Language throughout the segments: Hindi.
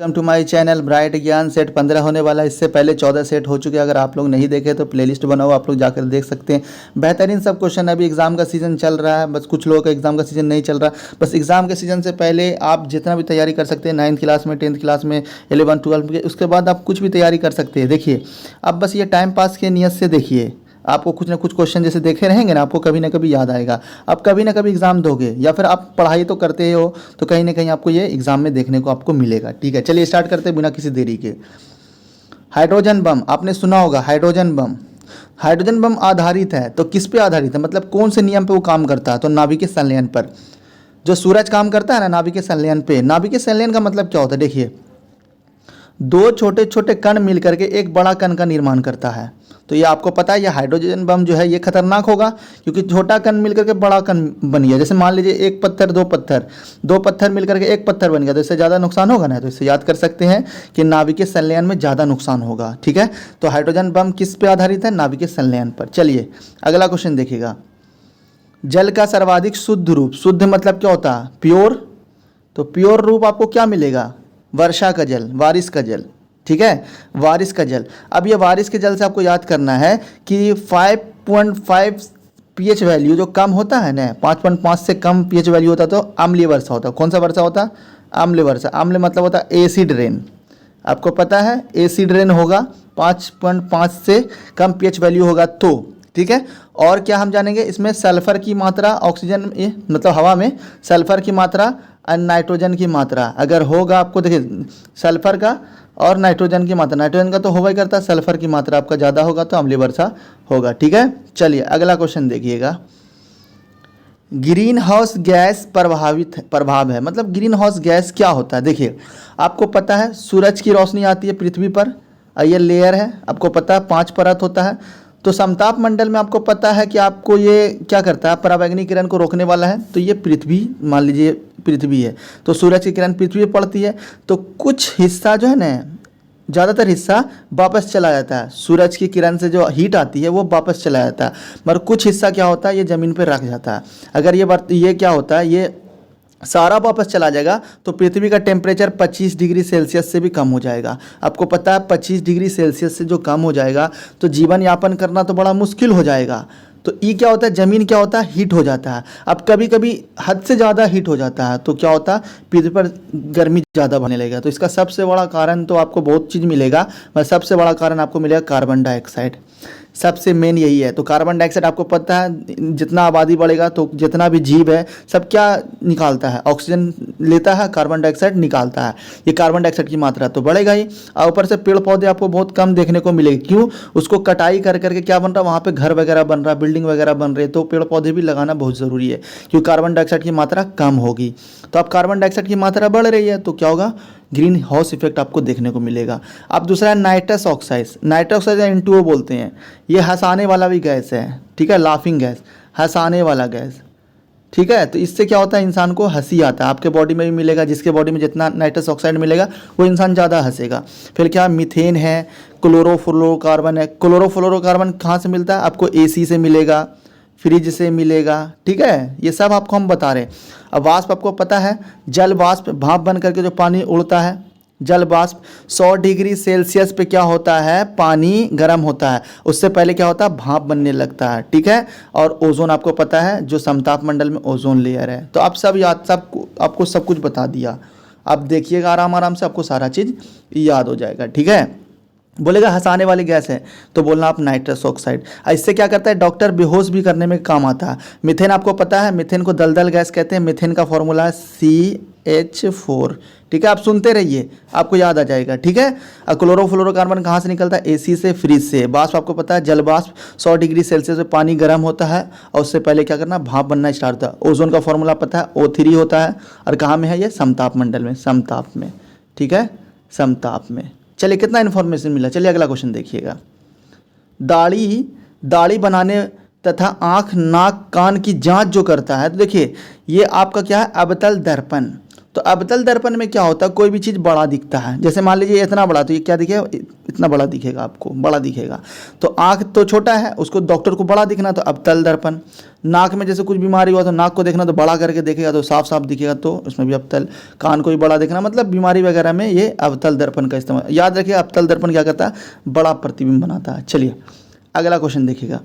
Welcome to my channel bright Gyan. Set 15 होने वाला है। इससे पहले 14 सेट हो चुके हैं। अगर आप लोग नहीं देखे तो प्लेलिस्ट बनाओ, आप लोग जाकर देख सकते हैं। बेहतरीन सब क्वेश्चन। अभी एग्जाम का सीज़न चल रहा है, बस कुछ लोगों का एग्जाम का सीज़न नहीं चल रहा। बस एग्जाम के सीज़न से पहले आप जितना भी तैयारी कर सकते हैं, 9th क्लास में, 10th क्लास में, 11 12 के, उसके बाद आप कुछ भी तैयारी कर सकते हैं। देखिए, आप बस ये टाइम पास के नियत से देखिए, आपको कुछ ना कुछ क्वेश्चन जैसे देखे रहेंगे ना, आपको कभी ना कभी याद आएगा। आप कभी ना कभी एग्जाम दोगे, या फिर आप पढ़ाई तो करते हो, तो कहीं ना कहीं आपको ये एग्जाम में देखने को आपको मिलेगा। ठीक है, चलिए स्टार्ट करते हैं बिना किसी देरी के। हाइड्रोजन बम आपने सुना होगा। हाइड्रोजन बम, हाइड्रोजन बम आधारित है तो किस पे आधारित है, मतलब कौन से नियम पे वो काम करता है? तो नाभिकीय संलयन पर। जो सूरज काम करता है ना नाभिकीय संलयन पे। नाभिकीय संलयन का मतलब क्या होता है? देखिए, दो छोटे छोटे कण मिलकर के एक बड़ा कण का निर्माण करता है। तो ये आपको पता है, ये हाइड्रोजन बम जो है ये खतरनाक होगा, क्योंकि छोटा कण मिलकर के बड़ा कण बन गया। जैसे मान लीजिए एक पत्थर, दो पत्थर मिलकर के एक पत्थर बन गया, तो इससे ज़्यादा नुकसान होगा ना। तो इससे याद कर सकते हैं कि नाभिकीय संलयन में ज़्यादा नुकसान होगा। ठीक है, तो हाइड्रोजन बम किस पे आधारित है? नाभिकीय संलयन पर। चलिए अगला क्वेश्चन देखिएगा। जल का सर्वाधिक शुद्ध रूप, शुद्ध मतलब क्या होता है? प्योर। तो प्योर रूप आपको क्या मिलेगा? वर्षा का जल, बारिश का जल। ठीक है, बारिश का जल। अब ये बारिश के जल से आपको याद करना है कि 5.5 पीएच वैल्यू जो कम होता है ना, 5.5 से कम पीएच वैल्यू होता है तो अम्लीय वर्षा होता है। कौन सा वर्षा होता है? अम्लीय वर्षा। अम्ल मतलब होता है एसिड रेन। आपको पता है एसिड रेन होगा, 5.5 से कम पीएच वैल्यू होगा तो। ठीक है, और क्या हम जानेंगे इसमें? सल्फर की मात्रा ऑक्सीजन मतलब हवा में, सल्फर की मात्रा और नाइट्रोजन की मात्रा अगर होगा, आपको देखिए सल्फर का और नाइट्रोजन की मात्रा, नाइट्रोजन का तो होगा ही करता है, सल्फर की मात्रा आपका ज़्यादा होगा तो अम्लीय वर्षा होगा। ठीक है, चलिए अगला क्वेश्चन देखिएगा। ग्रीन हाउस गैस प्रभाव है, मतलब ग्रीन हाउस गैस क्या होता है? देखिए, आपको पता है सूरज की रोशनी आती है पृथ्वी पर, ये लेयर है, आपको पता है 5 परत होता है। तो समताप मंडल में आपको पता है कि आपको ये क्या करता है? पराबैंगनी किरण को रोकने वाला है। तो ये पृथ्वी, मान लीजिए पृथ्वी है, तो सूरज की किरण पृथ्वी पर पड़ती है, तो कुछ हिस्सा जो है ना, ज़्यादातर हिस्सा वापस चला जाता है। सूरज की किरण से जो हीट आती है वो वापस चला जाता है, मगर कुछ हिस्सा क्या होता है? ये ज़मीन पर रख जाता है। अगर ये क्या होता है, ये सारा वापस चला जाएगा तो पृथ्वी का टेम्परेचर 25 डिग्री सेल्सियस से भी कम हो जाएगा। आपको पता है 25 डिग्री सेल्सियस से जो कम हो जाएगा तो जीवन यापन करना तो बड़ा मुश्किल हो जाएगा। तो ये क्या होता है? ज़मीन क्या होता है? हीट हो जाता है। अब कभी कभी हद से ज़्यादा हीट हो जाता है तो क्या होता है? पृथ्वी पर गर्मी ज़्यादा बढ़ने लगेगा। तो इसका सबसे बड़ा कारण तो आपको बहुत चीज़ मिलेगा, मगर सबसे बड़ा कारण आपको मिलेगा कार्बन डाइऑक्साइड। सबसे मेन यही है। तो कार्बन डाइऑक्साइड आपको पता है, जितना आबादी बढ़ेगा तो जितना भी जीव है सब क्या निकालता है? ऑक्सीजन लेता है, कार्बन डाइऑक्साइड निकालता है। ये कार्बन डाइऑक्साइड की मात्रा तो बढ़ेगा ही, और ऊपर से पेड़ पौधे आपको बहुत कम देखने को मिलेंगे। क्यों? उसको कटाई कर करके क्या बन रहा है? वहाँ पे घर वगैरह बन रहा है, बिल्डिंग वगैरह बन रही है, तो पेड़ पौधे भी लगाना बहुत ज़रूरी है, क्योंकि कार्बन डाइऑक्साइड की मात्रा कम होगी। तो अब कार्बन डाइऑक्साइड की मात्रा बढ़ रही है तो क्या होगा? ग्रीन हाउस इफेक्ट आपको देखने को मिलेगा। अब दूसरा है nitrous oxide. Nitrous oxide N2O बोलते हैं। ये हंसाने वाला भी गैस है। ठीक है, लाफिंग गैस, हंसाने वाला गैस। ठीक है, तो इससे क्या होता है? इंसान को हंसी आता है। आपके बॉडी में भी मिलेगा, जिसके बॉडी में जितना नाइट्रस ऑक्साइड मिलेगा वो इंसान ज़्यादा हंसेगा। फिर क्या? मीथेन है, क्लोरोफ्लोरोकार्बन है। क्लोरोफ्लोरोकार्बन कहाँ से मिलता है? आपको AC से मिलेगा, फ्रिज से मिलेगा। ठीक है, ये सब आपको हम बता रहे हैं। अब वाष्प आपको पता है, जल वाष्प भाप बन करके जो पानी उड़ता है, जल वाष्प 100 डिग्री सेल्सियस पे क्या होता है? पानी गर्म होता है। उससे पहले क्या होता है? भाप बनने लगता है। ठीक है, और ओजोन आपको पता है, जो समताप मंडल में ओजोन लेयर है। तो आप सब याद, आपको सब कुछ बता दिया। आप देखिएगा आराम आराम से, आपको सारा चीज़ याद हो जाएगा। ठीक है, बोलेगा हंसाने वाली गैस है तो बोलना आप नाइट्रस ऑक्साइड। इससे क्या करता है? डॉक्टर बेहोश भी करने में काम आता है। मीथेन आपको पता है, मीथेन को दलदल गैस कहते हैं। मीथेन का फॉर्मूला है CH4। ठीक है, आप सुनते रहिए, आपको याद आ जाएगा। ठीक है, और क्लोरोफ्लोरोकार्बन कहाँ से निकलता है? AC से, फ्रिज से। वाष्प आपको पता है, जल वाष्प 100 डिग्री सेल्सियस पे पानी गर्म होता है, और उससे पहले क्या करना? भाप बनना स्टार्ट होता है। ओजोन का फॉर्मूला पता है, O3 होता है। और कहाँ में है ये? समताप मंडल में, समताप में। ठीक है, समताप में। चलिए कितना इन्फॉर्मेशन मिला। चलिए अगला क्वेश्चन देखिएगा। दाढ़ी बनाने तथा आँख, नाक, कान की जांच जो करता है, तो देखिए ये आपका क्या है? अवतल दर्पण। तो अवतल दर्पण में क्या होता है? कोई भी चीज़ बड़ा दिखता है, जैसे मान लीजिए इतना बड़ा, तो ये क्या दिखेगा? इतना बड़ा दिखेगा आपको, बड़ा दिखेगा। तो आँख तो छोटा है, उसको डॉक्टर को बड़ा दिखना तो अवतल दर्पण। नाक में जैसे कुछ बीमारी हुआ तो नाक को देखना तो बड़ा करके देखेगा तो साफ साफ दिखेगा, तो उसमें भी अवतल। कान को भी बड़ा देखना, मतलब बीमारी वगैरह में ये अवतल दर्पण का इस्तेमाल। याद रखिए अवतल दर्पण क्या करता है, बड़ा प्रतिबिंब बनाता है। चलिए अगला क्वेश्चन देखिएगा,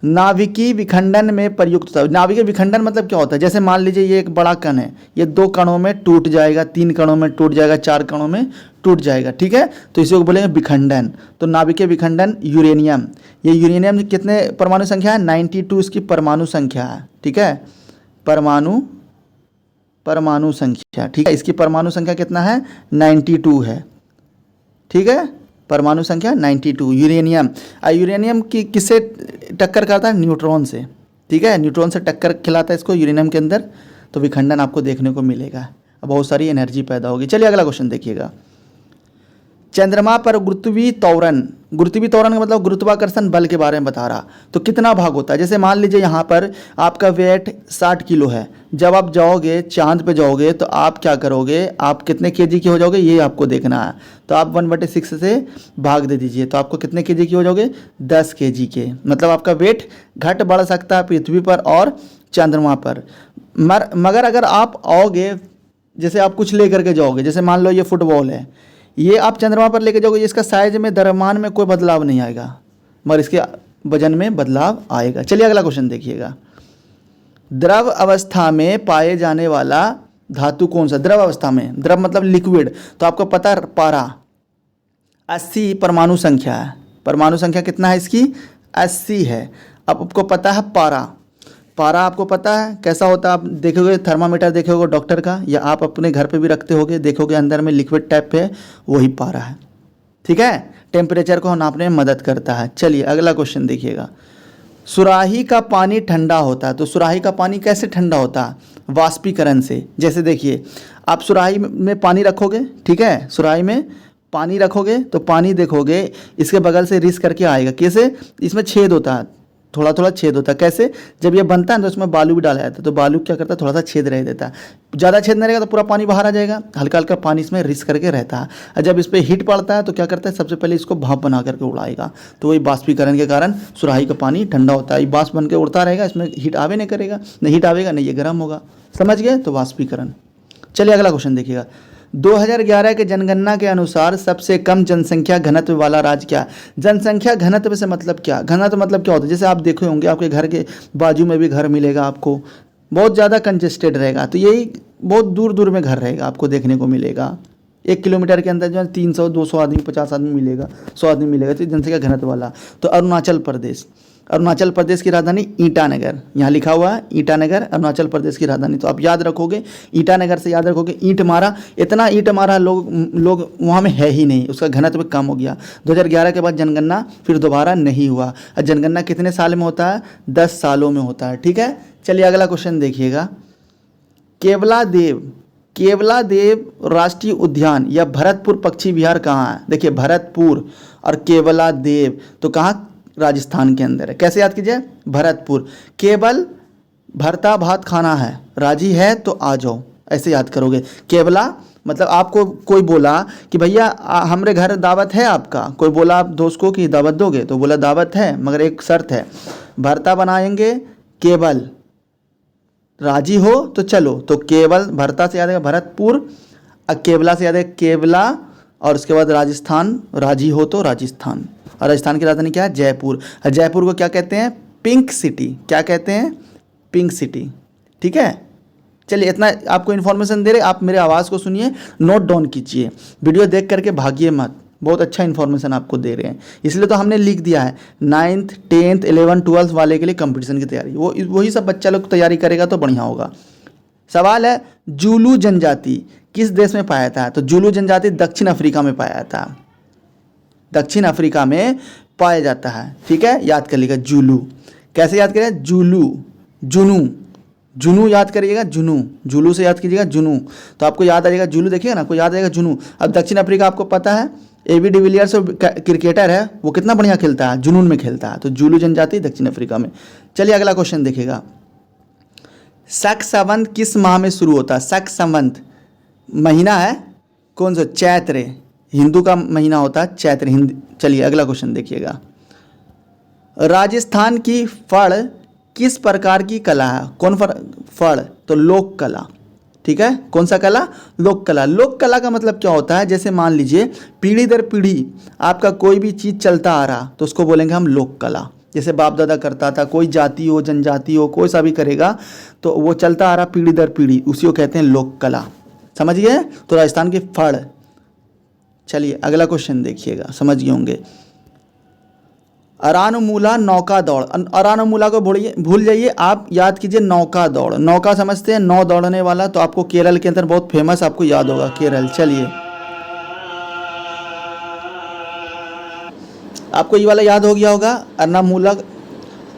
नाभिकीय विखंडन में प्रयुक्त होता है। नाभिकीय विखंडन मतलब क्या होता है, जैसे मान लीजिए ये एक बड़ा कण है, ये 2 कणों में टूट जाएगा, 3 कणों में टूट जाएगा, 4 कणों में टूट जाएगा, ठीक है, तो इसी को बोलेंगे विखंडन। तो नाभिकीय विखंडन यूरेनियम, ये यूरेनियम कितने परमाणु संख्या है, 92 इसकी परमाणु संख्या है, ठीक है, परमाणु संख्या, ठीक है, इसकी परमाणु संख्या कितना है, 92 है, ठीक है, परमाणु संख्या 92। यूरेनियम, यूरेनियम की किससे टक्कर करता है, न्यूट्रॉन से, ठीक है, न्यूट्रॉन से टक्कर खिलाता है इसको यूरेनियम के अंदर, तो विखंडन आपको देखने को मिलेगा, बहुत सारी एनर्जी पैदा होगी। चलिए अगला क्वेश्चन देखिएगा, चंद्रमा पर गुरुत्वीय त्वरण, गुरुत्वीय त्वरण का मतलब गुरुत्वाकर्षण बल के बारे में बता रहा, तो कितना भाग होता है। जैसे मान लीजिए यहाँ पर आपका वेट 60 किलो है, जब आप जाओगे चांद पे जाओगे तो आप क्या करोगे, आप कितने केजी के हो जाओगे ये आपको देखना है, तो आप 1/6 से भाग दे दीजिए, तो आपको कितने केजी के हो जाओगे, 10 केजी के। मतलब आपका वेट घट बढ़ सकता है पृथ्वी पर और चंद्रमा पर, मगर अगर आप आओगे, जैसे आप कुछ ले करके जाओगे, जैसे मान लो ये फुटबॉल है, ये आप चंद्रमा पर लेके जाओगे, इसका साइज में द्रव्यमान में कोई बदलाव नहीं आएगा, मगर इसके वजन में बदलाव आएगा। चलिए अगला क्वेश्चन देखिएगा, द्रव अवस्था में पाए जाने वाला धातु कौन सा। द्रव अवस्था में, द्रव मतलब लिक्विड, तो आपको पता है पारा 80 परमाणु संख्या है, परमाणु संख्या कितना है इसकी, 80 है। अब आपको पता है पारा, पारा आपको पता है कैसा होता है, आप देखोगे थर्मामीटर देखोगे डॉक्टर का, या आप अपने घर पे भी रखते होगे, देखोगे अंदर में लिक्विड टाइप पे, वही पारा है, ठीक है, टेम्परेचर को नापने में मदद करता है। चलिए अगला क्वेश्चन देखिएगा, सुराही का पानी ठंडा होता है, तो सुराही का पानी कैसे ठंडा होता है, वाष्पीकरण से। जैसे देखिए आप सुराही में पानी रखोगे, ठीक है, सुराही में पानी रखोगे तो पानी देखोगे इसके बगल से रिस करके आएगा, कैसे, इसमें छेद होता है, थोड़ा थोड़ा छेद होता है, कैसे, जब ये बनता है तो उसमें बालू भी डाला जाता है, तो बालू क्या करता है, थोड़ा सा छेद रह देता है, ज़्यादा छेद नहीं रहेगा तो पूरा पानी बाहर आ जाएगा, हल्का हल्का पानी इसमें रिस करके रहता है। और जब इस पर हीट पड़ता है तो क्या करता है, सबसे पहले इसको भाप बना करके उड़ाएगा, तो वही वाष्पीकरण के कारण सुराही का पानी ठंडा होता है। वाष्प बन के उड़ता रहेगा, इसमें हीट आवे नहीं करेगा, नहीं हीट आवेगा नहीं ये गर्म होगा, समझ गए, तो वाष्पीकरण। चलिए अगला क्वेश्चन देखिएगा, 2011 के जनगणना के अनुसार सबसे कम जनसंख्या घनत्व वाला राज्य क्या। जनसंख्या घनत्व से मतलब क्या, घनत्व मतलब क्या होता है, जैसे आप देखे होंगे आपके घर के बाजू में भी घर मिलेगा आपको, बहुत ज़्यादा कंजेस्टेड रहेगा, तो यही बहुत दूर दूर में घर रहेगा आपको देखने को मिलेगा, 1 किलोमीटर के अंदर जो है 300 200 आदमी 50 आदमी मिलेगा, 100 आदमी मिलेगा, तो जनसंख्या घनत्व वाला। तो अरुणाचल प्रदेश, अरुणाचल प्रदेश की राजधानी ईटानगर, यहाँ लिखा हुआ है ईटानगर अरुणाचल प्रदेश की राजधानी, तो आप याद रखोगे ईटानगर से याद रखोगे, ईंट मारा, इतना ईंट मारा, लोग वहाँ में है ही नहीं, उसका घनत्व कम हो गया। 2011 के बाद जनगणना फिर दोबारा नहीं हुआ, और जनगणना कितने साल में होता है, 10 सालों में होता है, ठीक है। चलिए अगला क्वेश्चन देखिएगा, केवलादेव राष्ट्रीय उद्यान या भरतपुर पक्षी विहार कहाँ है। देखिए भरतपुर और केवलादेव तो कहाँ, राजस्थान के अंदर है। कैसे याद कीजिए, भरतपुर, केवल भरता भात खाना है, राजी है तो आ जाओ, ऐसे याद करोगे। केवला मतलब आपको कोई बोला कि भैया हमारे घर दावत है आपका, कोई बोला आप दोस्त को कि दावत दोगे, तो बोला दावत है मगर एक शर्त है, भरता बनाएंगे, केवल राजी हो तो चलो, तो केवल भरता से याद है भरतपुर, केवला से याद है केवला, और उसके बाद राजस्थान, राजी हो तो राजस्थान। और राजस्थान की राजधानी क्या है, जयपुर। और जयपुर को क्या कहते हैं, पिंक सिटी, क्या कहते हैं, पिंक सिटी, ठीक है। चलिए इतना आपको इन्फॉर्मेशन दे रहे, आप मेरे आवाज़ को सुनिए, नोट डाउन कीजिए, वीडियो देख करके भागिए मत, बहुत अच्छा इन्फॉर्मेशन आपको दे रहे हैं, इसलिए तो हमने लिख दिया है 9th 10th 11th 12th वाले के लिए कंपटीशन की तैयारी, वही सब बच्चा लोग तैयारी करेगा तो बढ़िया होगा। सवाल है, जुलू जनजाति किस देश में पाया था, तो जुलू जनजाति दक्षिण अफ्रीका में पाया था, दक्षिण अफ्रीका में पाया जाता है, ठीक है, याद कर लीजिएगा। जुलू कैसे याद करें, जुलू, जुनू, जुनू याद करिएगा, जुनू, जुलू से याद कीजिएगा जुनू, तो आपको याद आ जाएगा, जुलू देखिएगा ना, कोई याद आएगा जुनू। अब दक्षिण अफ्रीका आपको पता है, AB डिविलियर्स क्रिकेटर है, वो कितना बढ़िया खेलता है, जुनून में खेलता है, तो जुलू जनजाति दक्षिण अफ्रीका में। चलिए अगला क्वेश्चन देखिएगा, शक संवत किस माह में शुरू होता है। शक संवत महीना है कौन सा, चैत्र, हिंदू का महीना होता है चैत्र। हिंदी। चलिए अगला क्वेश्चन देखिएगा। राजस्थान की फड़ किस प्रकार की कला है? कौन फड़? तो लोक कला। ठीक है, कौन सा कला? लोक कला। लोक कला का मतलब क्या होता है? जैसे मान लीजिए पीढ़ी दर पीढ़ी आपका कोई भी चीज़ चलता आ रहा तो उसको बोलेंगे हम लोक कला। जैसे बाप दादा करता था, कोई जाति हो जनजाति हो कोई सा भी करेगा तो वो चलता आ रहा पीढ़ी दर पीढ़ी, उसी को कहते हैं लोक कला। समझ गए? तो राजस्थान की फड़। चलिए अगला क्वेश्चन देखिएगा, समझ गए होंगे। अरानमूला नौका दौड़। अरानमूला को भूल जाइए, आप याद कीजिए नौका दौड़। नौका समझते हैं, नौ दौड़ने वाला, तो आपको केरल के अंदर बहुत फेमस आपको याद होगा केरल। चलिए आपको ये वाला याद हो गया होगा,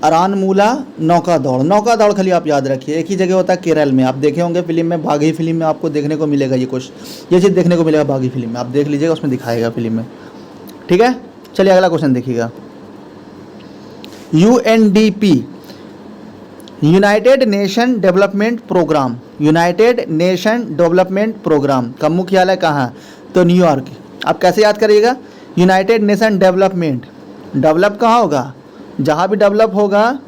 अरानमूला नौका दौड़। नौका दौड़ खाली आप याद रखिए, एक ही जगह होता है केरल में। आप देखे होंगे फिल्म में, बागी फिल्म में आपको देखने को मिलेगा ये क्वेश्चन, ये चीज़ देखने को मिलेगा बागी फिल्म में, आप देख लीजिएगा उसमें दिखाएगा फिल्म में। ठीक है, चलिए अगला क्वेश्चन देखिएगा। UNDP United Nation Development Programme, United Nation Development Programme का मुख्यालय कहाँ? तो न्यूयॉर्क। आप कैसे याद करिएगा? यूनाइटेड नेशन डेवलपमेंट, डेवलप कहाँ होगा? जहाँ भी डेवलप होगा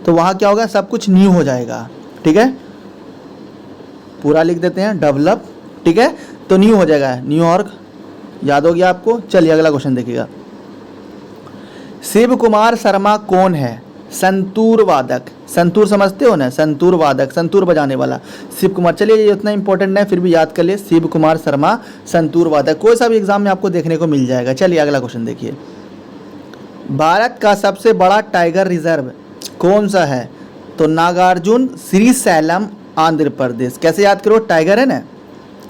तो वहाँ क्या होगा? सब कुछ न्यू हो जाएगा। ठीक है, पूरा लिख देते हैं डेवलप। ठीक है, तो न्यू हो जाएगा, न्यूयॉर्क। याद हो गया आपको? चलिए अगला क्वेश्चन देखिएगा। शिव कुमार शर्मा कौन है? संतूर वादक। संतूर समझते हो ना? संतूर वादक, संतूर बजाने वाला शिव कुमार। चलिए ये उतना इंपॉर्टेंट नहीं, फिर भी याद कर लिए, शिव कुमार शर्मा संतूर वादक। कोई सा भी एग्जाम में आपको देखने को मिल जाएगा। चलिए अगला क्वेश्चन देखिए। भारत का सबसे बड़ा टाइगर रिजर्व कौन सा है? तो नागार्जुन श्रीशैलम, आंध्र प्रदेश। कैसे याद करो? टाइगर है ना,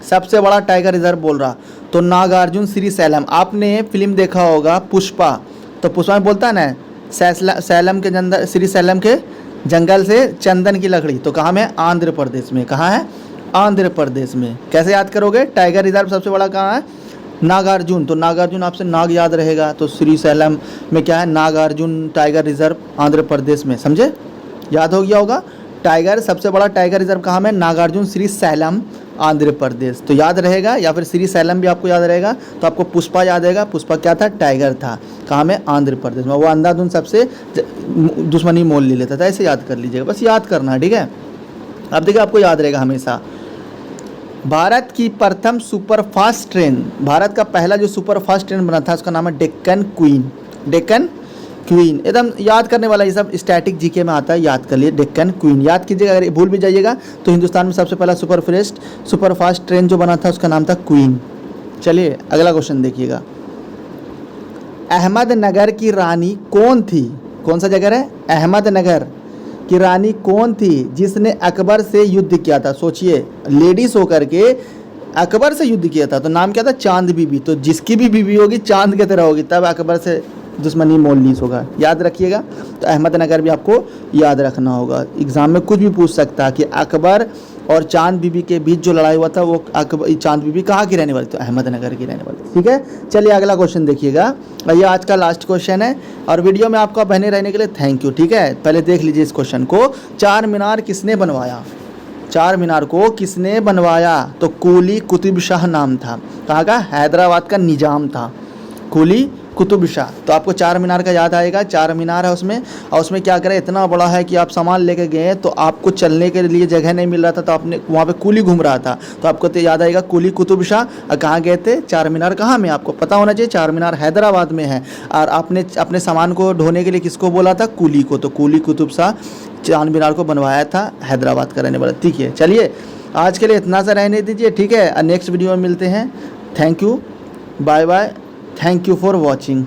सबसे बड़ा टाइगर रिजर्व बोल रहा, तो नागार्जुन श्रीशैलम। आपने फिल्म देखा होगा पुष्पा, तो पुष्पा में बोलता है ना सैलम के जंगल, श्रीशैलम के जंगल से चंदन की लकड़ी, तो कहाँ में? आंध्र प्रदेश में। कहाँ है? आंध्र प्रदेश में। कैसे याद करोगे? टाइगर रिजर्व सबसे बड़ा कहाँ है? नागार्जुन। तो नागार्जुन आपसे नाग याद रहेगा, तो श्रीशैलम में क्या है? नागार्जुन टाइगर रिजर्व आंध्र प्रदेश में। समझे? याद हो गया होगा। टाइगर, सबसे बड़ा टाइगर रिजर्व कहाँ में? नागार्जुन श्रीशैलम, आंध्र प्रदेश। तो याद रहेगा, या फिर श्रीशैलम भी आपको याद रहेगा तो आपको पुष्पा याद रहेगा। पुष्पा क्या था? टाइगर था। कहाँ में? आंध्र प्रदेश में। वो अंधाधुन सबसे दुश्मनी मोल ले लेता था, ऐसे याद कर लीजिएगा, बस याद करना है। ठीक है, अब देखिए आपको याद रहेगा हमेशा। भारत की प्रथम सुपरफास्ट ट्रेन, भारत का पहला जो सुपरफास्ट ट्रेन बना था उसका नाम है डेक्कन क्वीन। डेक्कन क्वीन एकदम याद करने वाला, ये सब स्टैटिक जीके में आता है, याद कर लिए। डेक्कन क्वीन याद कीजिएगा, अगर भूल भी जाइएगा तो हिंदुस्तान में सबसे पहला सुपरफास्ट ट्रेन जो बना था उसका नाम था क्वीन। चलिए अगला क्वेश्चन देखिएगा। अहमदनगर की रानी कौन थी? कौन सा जगह है? अहमदनगर की रानी कौन थी जिसने अकबर से युद्ध किया था? सोचिए, लेडीज होकर के अकबर से युद्ध किया था, तो नाम क्या था? चांद बीबी। तो जिसकी भी बीबी होगी चांद की तरह होगी, तब अकबर से दुश्मनी मोल लीस होगा। याद रखिएगा। तो अहमदनगर भी आपको याद रखना होगा, एग्जाम में कुछ भी पूछ सकता है कि अकबर और चांद बीबी के बीच जो लड़ाई हुआ था वो चांद बीबी कहाँ की रहने वाली? तो अहमदनगर की रहने वाली। ठीक है, चलिए अगला क्वेश्चन देखिएगा, ये आज का लास्ट क्वेश्चन है। और वीडियो में आपका बने रहने के लिए थैंक यू। ठीक है, पहले देख लीजिए इस क्वेश्चन को। चार मीनार किसने बनवाया? चार मीनार को किसने बनवाया? तो कुली कुतुब शाह नाम था। कहाँ का? हैदराबाद का निजाम था कुली कुतुब शाह। तो आपको चार मीनार का याद आएगा, चार मीनार है उसमें, और उसमें क्या करें, इतना बड़ा है कि आप सामान लेके गए तो आपको चलने के लिए जगह नहीं मिल रहा था, तो आपने वहाँ पे कुली घूम रहा था, तो आपको तो याद आएगा कुली कुतुब शाह। और कहाँ गए थे? चार मीनार कहाँ में? आपको पता होना चाहिए, चार मीनार हैदराबाद में है। और आपने अपने सामान को ढोने के लिए किसको बोला था? कुली को। तो कुली कुतुब शाह चार मीनार को बनवाया था, हैदराबाद का रहने वाला। ठीक है, चलिए आज के लिए इतना सा रहने दीजिए। ठीक है, नेक्स्ट वीडियो में मिलते हैं। Thank you, bye bye, thank you for watching.